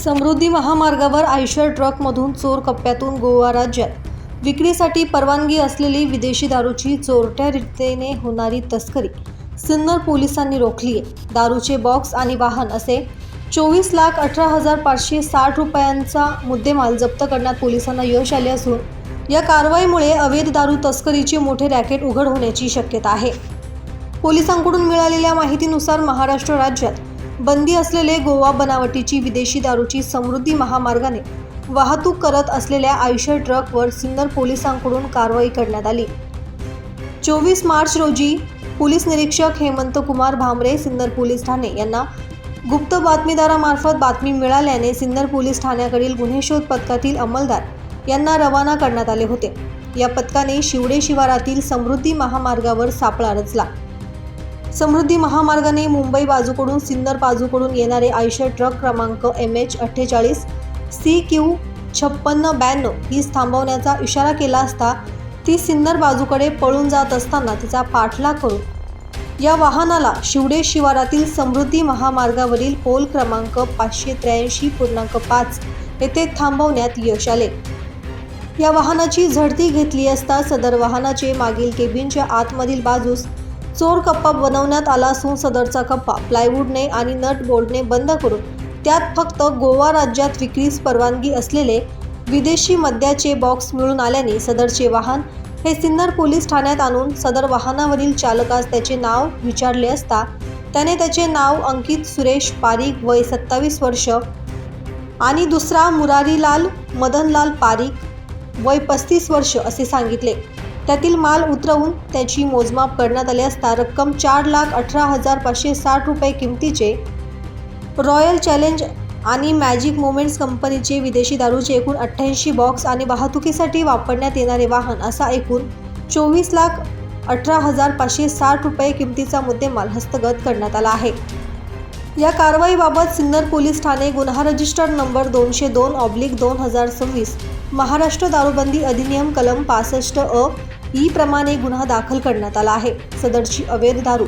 समृद्धी महामार्गावर आयशर ट्रकमधून चोर कप्प्यातून गोवा राज्यात विक्रीसाठी परवानगी असलेली विदेशी दारूची चोरट्या रीतीने होणारी तस्करी सिन्नर पोलिसांनी रोखली आहे। दारूचे बॉक्स आणि वाहन असे 24,18,560 रुपयांचा मुद्देमाल जप्त करण्यात पोलिसांना यश आले असून या कारवाईमुळे अवैध दारू तस्करीचे मोठे रॅकेट उघड होण्याची शक्यता आहे। पोलिसांकडून मिळालेल्या माहितीनुसार महाराष्ट्र राज्यात बंदी असलेले गोवा बनावटीची विदेशी दारूची समृद्धी महामार्गाने वाहतूक करत असलेल्या आयशर ट्रकवर सिन्नर पोलिसांकडून कारवाई करण्यात आली। 24 मार्च रोजी पोलीस निरीक्षक हेमंत कुमार भामरे सिन्नर पोलीस ठाणे यांना गुप्त बातमीदारामार्फत बातमी मिळाल्याने सिन्नर पोलीस ठाण्याकडील गुन्हे शोध पथकातील अंमलदार यांना रवाना करण्यात आले होते। या पथकाने शिवडे शिवारातील समृद्धी महामार्गावर सापळा रचला। समृद्धी महामार्गाने मुंबई बाजूकडून सिन्नर बाजूकडून येणारे आयशर ट्रक क्रमांक MH48 CQ 5692 ही थांबवण्याचा इशारा केला असता ती सिन्नर बाजूकडे पळून जात असताना तिचा पाठलाग करून या वाहनाला शिवडे शिवारातील समृद्धी महामार्गावरील पोल क्रमांक 583.5 येथे थांबवण्यात यश आले। या वाहनाची झडती घेतली असता सदर वाहनाचे मागील केबिनच्या आतमधील बाजूस चोर कप्पा बनवण्यात आला असून सदरचा कप्पा प्लायवूडने आणि नट बोल्टने बंद करून त्यात फक्त गोवा राज्यात विक्रीस परवानगी असलेले विदेशी मद्याचे बॉक्स मिळून आल्याने सदरचे वाहन हे सिन्नर पोलीस ठाण्यात आणून सदर वाहनावरील चालकास त्याचे नाव विचारले असता त्याने त्याचे नाव अंकित सुरेश पारिक वय 27 वर्ष आणि दुसरा मुरारीलाल मदनलाल पारिक वय 35 वर्ष असे सांगितले। त्यातील माल उतरवून त्याची मोजमाप करण्यात आली असता रक्कम 4,18,560 रुपये किमतीचे रॉयल चॅलेंज आणि मॅजिक मोमेंट्स कंपनीचे विदेशी दारूचे एकूण 88 बॉक्स आणि वाहतुकीसाठी वापरण्यात येणारे वाहन असा एकूण 24,18,560 रुपये किमतीचा मुद्देमाल हस्तगत करण्यात आला आहे। या कारवाईबाबत सिन्नर पोलीस ठाणे गुन्हा रजिस्टर नंबर 202/2026 महाराष्ट्र दारूबंदी अधिनियम कलम 65 ई प्रमाणे गुन्हा दाखल करण्यात आला आहे। सदरची अवैध दारू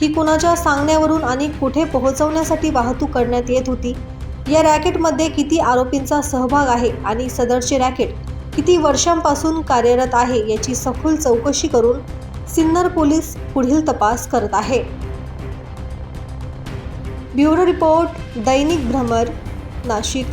ही कुणाच्या सांगण्यावरून आणि कुठे पोहोचवण्यासाठी वाहतूक करण्यात येत होती, या रॅकेटमध्ये किती आरोपींचा सहभाग आहे आणि सदरचे रॅकेट किती वर्षांपासून कार्यरत आहे याची सखोल चौकशी करून सिन्नर पोलीस पुढील तपास करत आहे। ब्युरो रिपोर्ट दैनिक भ्रमर नाशिक।